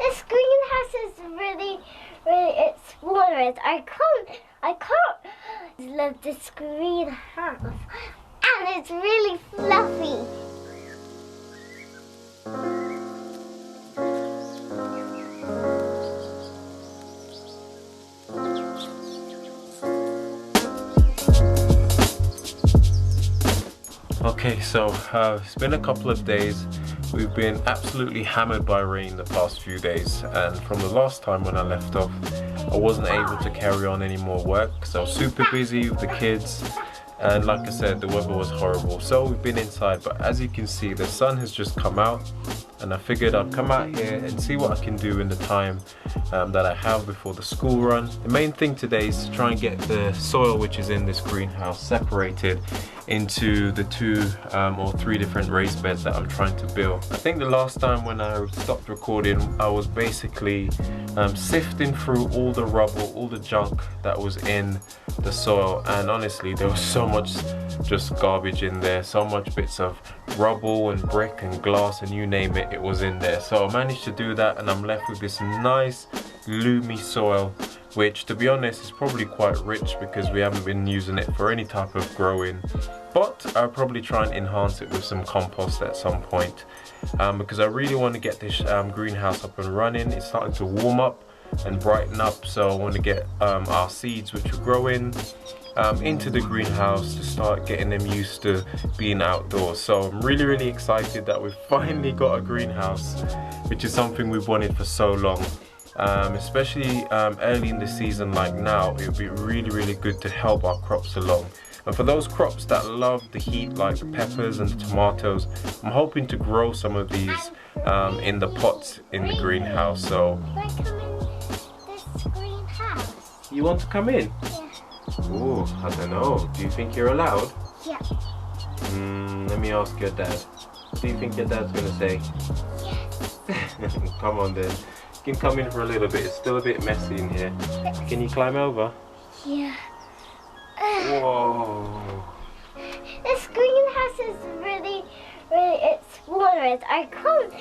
This greenhouse is really, explored. I can't love this greenhouse. And it's really fluffy. Okay, so it's been a couple of days. We've been absolutely hammered by rain the past few days, and from the last time when I left off, I wasn't able to carry on any more work because I was super busy with the kids, and like I said, the weather was horrible. So we've been inside, but as you can see, the sun has just come out, and I figured I'd come out here and see what I can do in the time that I have before the school run. The main thing today is to try and get the soil which is in this greenhouse separated into the 2 or 3 different raised beds that I'm trying to build. I think the last time when I stopped recording, I was basically sifting through all the rubble, all the junk that was in the soil, and honestly there was so much just garbage in there, so much bits of rubble and brick and glass and you name it, it was in there. So I managed to do that, and I'm left with this nice loomy soil, which to be honest is probably quite rich because we haven't been using it for any type of growing, but I'll probably try and enhance it with some compost at some point, because I really want to get this greenhouse up and running. It's starting to warm up and brighten up, so I want to get our seeds which are growing into the greenhouse to start getting them used to being outdoors. So I'm really excited that we've finally got a greenhouse, which is something we've wanted for so long. Especially early in the season like now, it would be really good to help our crops along. And for those crops that love the heat, like the peppers and the tomatoes, I'm hoping to grow some of these in the pots in the greenhouse. So Can I come in this greenhouse? you want to come in? Yeah. Oh, I don't know. Do you think you're allowed? Yeah. Let me ask your dad. What do you think your dad's gonna say? Yes. Come on then. You can come in for a little bit. It's still a bit messy in here. Can you climb over? Yeah. Whoa. This greenhouse is really explored. I can't.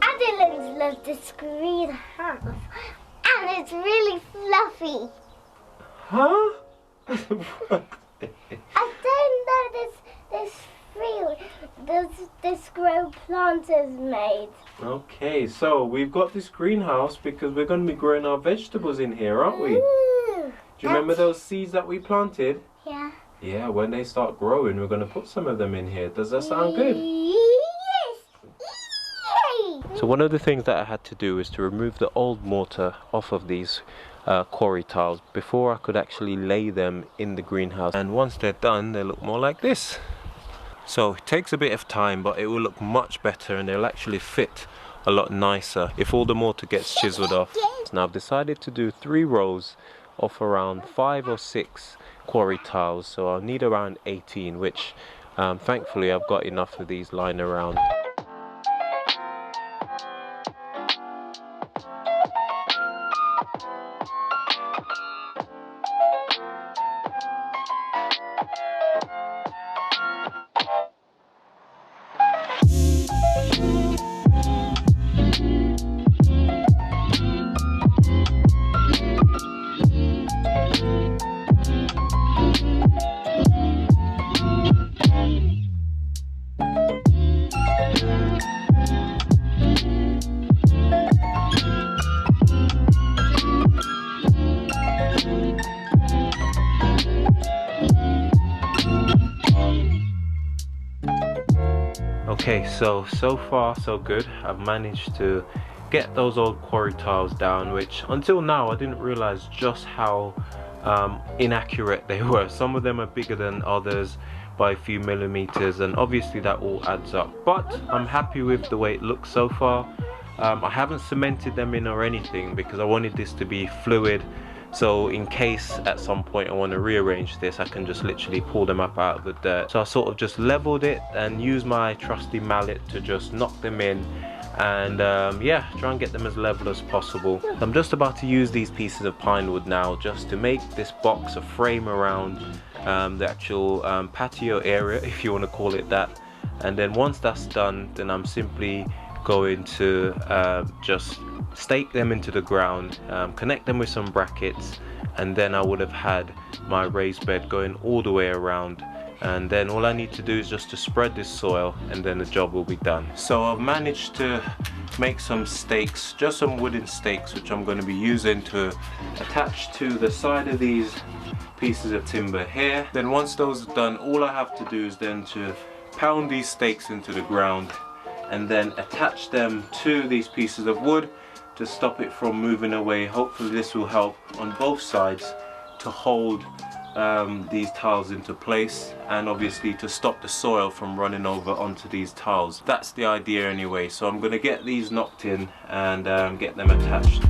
Adeline's love this greenhouse, and it's really fluffy. Huh? I don't know this grow plant is made. Okay, so we've got this greenhouse because we're going to be growing our vegetables in here, aren't we? Ooh, Do you remember those seeds that we planted? Yeah. Yeah, when they start growing, we're going to put some of them in here. Does that sound good? Yes. Yay. So one of the things that I had to do is to remove the old mortar off of these quarry tiles before I could actually lay them in the greenhouse. And once they're done, they look more like this. So it takes a bit of time, but it will look much better, and they'll actually fit a lot nicer if all the mortar gets chiseled off. Now I've decided to do 3 rows of around 5 or 6 quarry tiles, so I'll need around 18, which thankfully I've got enough of these lying around. Okay, so far so good. I've managed to get those old quarry tiles down, which until now I didn't realize just how inaccurate they were. Some of them are bigger than others by a few millimeters, and obviously that all adds up, but I'm happy with the way it looks so far. I haven't cemented them in or anything because I wanted this to be fluid, so in case at some point I want to rearrange this, I can just literally pull them up out of the dirt. So I sort of just leveled it and used my trusty mallet to just knock them in, and yeah, try and get them as level as possible. I'm just about to use these pieces of pine wood now just to make this box a frame around the actual patio area, if you want to call it that. And then once that's done, then I'm simply going to just stake them into the ground, connect them with some brackets, and then I would have had my raised bed going all the way around. And then all I need to do is just to spread this soil, and then the job will be done. So I've managed to make some stakes, just some wooden stakes, which I'm going to be using to attach to the side of these pieces of timber here. Then once those are done, all I have to do is then to pound these stakes into the ground and then attach them to these pieces of wood to stop it from moving away. Hopefully this will help on both sides to hold these tiles into place, and obviously to stop the soil from running over onto these tiles. That's the idea anyway. So I'm going to get these knocked in and get them attached.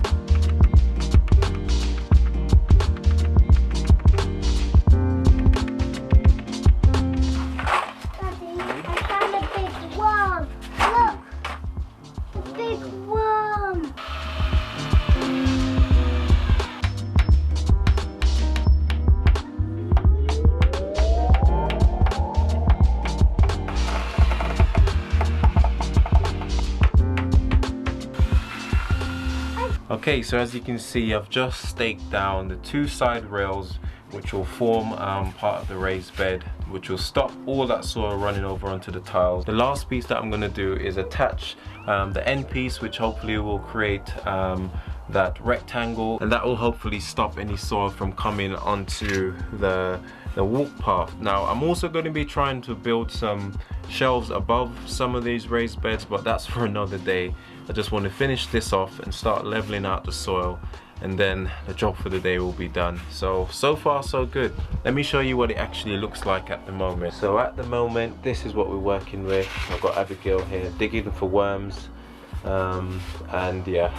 Okay, so as you can see, I've just staked down the two side rails which will form part of the raised bed, which will stop all that soil running over onto the tiles. The last piece that I'm going to do is attach the end piece, which hopefully will create that rectangle, and that will hopefully stop any soil from coming onto the walk path. Now I'm also going to be trying to build some shelves above some of these raised beds, but that's for another day. I just want to finish this off and start leveling out the soil, and then the job for the day will be done. So far so good. Let me show you what it actually looks like at the moment. So at the moment, this is what we're working with. I've got Abigail here digging for worms, and yeah.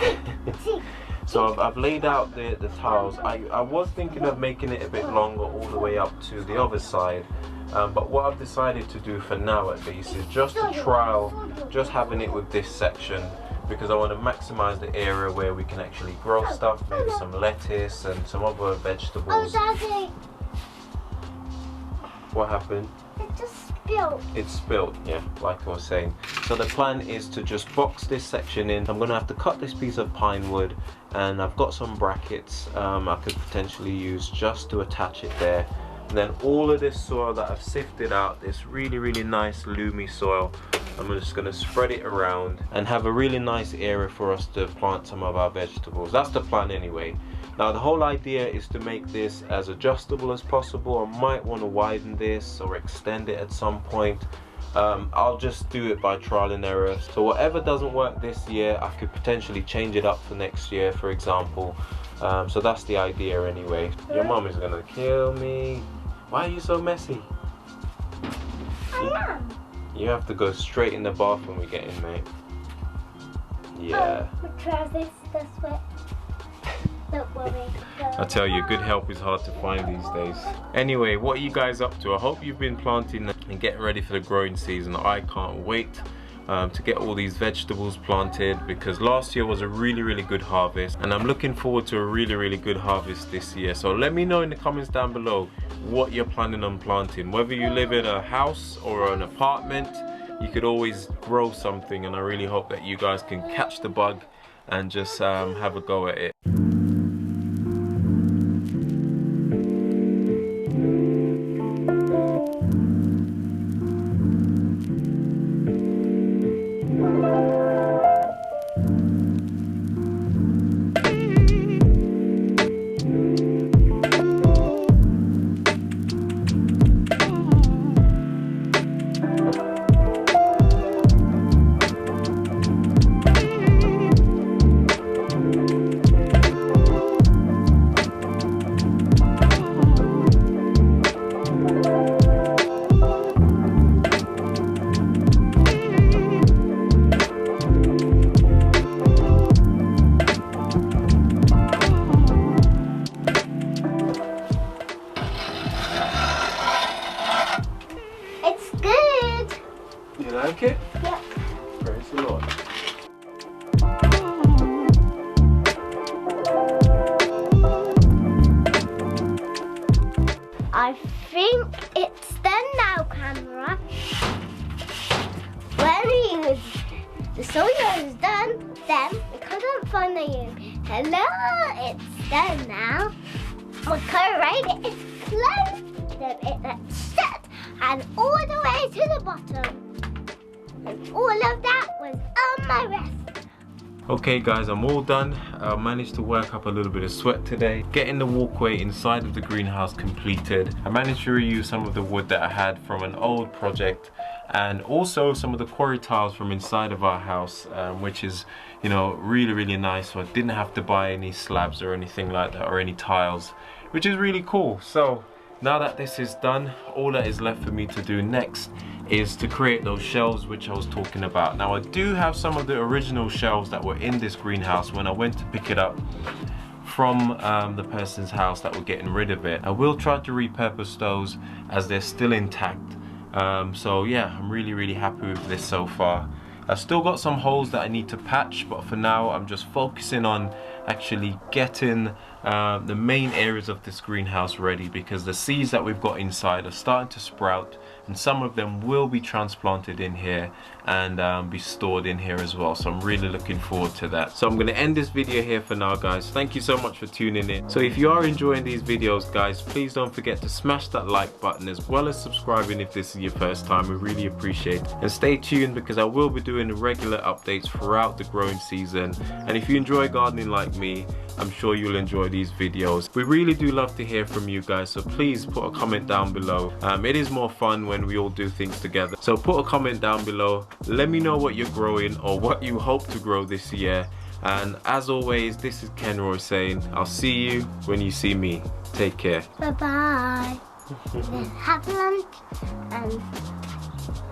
So I've laid out the tiles. I was thinking of making it a bit longer all the way up to the other side, but what I've decided to do for now at least is just to trial just having it with this section, because I want to maximize the area where we can actually grow stuff, maybe some lettuce and some other vegetables. Oh, Daddy! What happened? It just spilled. It spilled, yeah, like I was saying. So the plan is to just box this section in. I'm going to have to cut this piece of pine wood, and I've got some brackets I could potentially use just to attach it there. And then all of this soil that I've sifted out, this really nice loomy soil, I'm just going to spread it around and have a really nice area for us to plant some of our vegetables. That's the plan anyway. Now the whole idea is to make this as adjustable as possible. I might want to widen this or extend it at some point. I'll just do it by trial and error. So whatever doesn't work this year, I could potentially change it up for next year, for example. So that's the idea anyway. Your mom is gonna kill me. Why are you so messy? I am. You have to go straight in the bath when we get in, mate. Yeah. My trousers are wet. Don't worry. I tell you, good help is hard to find these days. Anyway, what are you guys up to? I hope you've been planting and getting ready for the growing season. I can't wait to get all these vegetables planted, because last year was a really good harvest, and I'm looking forward to a really good harvest this year. So let me know in the comments down below what you're planning on planting. Whether you live in a house or an apartment, you could always grow something, and I really hope that you guys can catch the bug and just have a go at it. then we couldn't find the room. Hello, it's done now. We could write it, it's closed, it's shut, and all the way to the bottom. And all of that was on my wrist. Okay guys, I'm all done. I managed to work up a little bit of sweat today. Getting the walkway inside of the greenhouse completed. I managed to reuse some of the wood that I had from an old project, and also some of the quarry tiles from inside of our house, which is, you know, really nice. So I didn't have to buy any slabs or anything like that, or any tiles, which is really cool. So now that this is done, all that is left for me to do next is to create those shelves which I was talking about. Now I do have some of the original shelves that were in this greenhouse when I went to pick it up from the person's house that were getting rid of it. I will try to repurpose those as they're still intact. So yeah, I'm really happy with this so far. I've still got some holes that I need to patch, but for now I'm just focusing on actually getting the main areas of this greenhouse ready, because the seeds that we've got inside are starting to sprout, and some of them will be transplanted in here and be stored in here as well. So I'm really looking forward to that. So I'm going to end this video here for now, guys. Thank you so much for tuning in. So if you are enjoying these videos, guys, please don't forget to smash that like button, as well as subscribing if this is your first time. We really appreciate it. And stay tuned, because I will be doing regular updates throughout the growing season. And if you enjoy gardening like me, I'm sure you'll enjoy these videos. We really do love to hear from you guys, so please put a comment down below. It is more fun when we all do things together. So put a comment down below. Let me know what you're growing or what you hope to grow this year. And as always, this is Kenroy saying, I'll see you when you see me. Take care. Bye-bye. Have lunch, and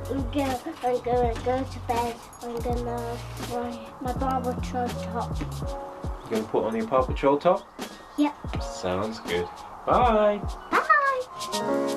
I'm gonna go to bed. I'm gonna wear my Paw Patrol top. You're gonna put on your Paw Patrol top? Yep. Sounds good. Bye. Bye.